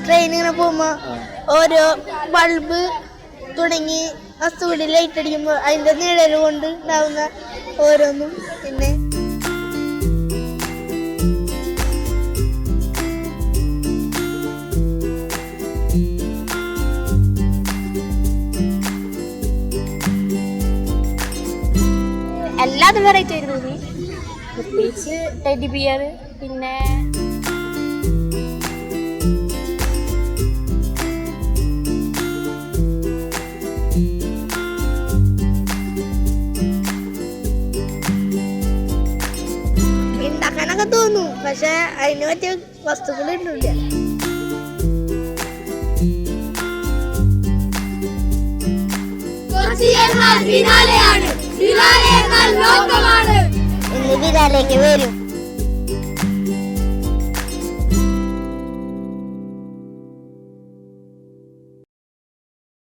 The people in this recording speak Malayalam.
ട്രെയിൻ ഇങ്ങനെ പോകുമ്പോ ഓരോ ബൾബ് തുടങ്ങി വസ്തുവിൽ ലൈറ്റ് അടിക്കുമ്പോൾ അതിന്റെ നിഴൽ കൊണ്ട് ഉണ്ടാവുന്ന ഓരോന്നും. പിന്നെ എല്ലാതും വെറൈറ്റി ആയിട്ട് തോന്നി. പ്രത്യേകിച്ച് ടെഡി ബിയർ, പിന്നെ ഉണ്ടാക്കാനൊക്കെ തോന്നും, പക്ഷെ അതിന് പറ്റിയ വസ്തുക്കൾ ഉണ്ടില്ല. ഇന്ന് ബിലാലേക്ക് വരും.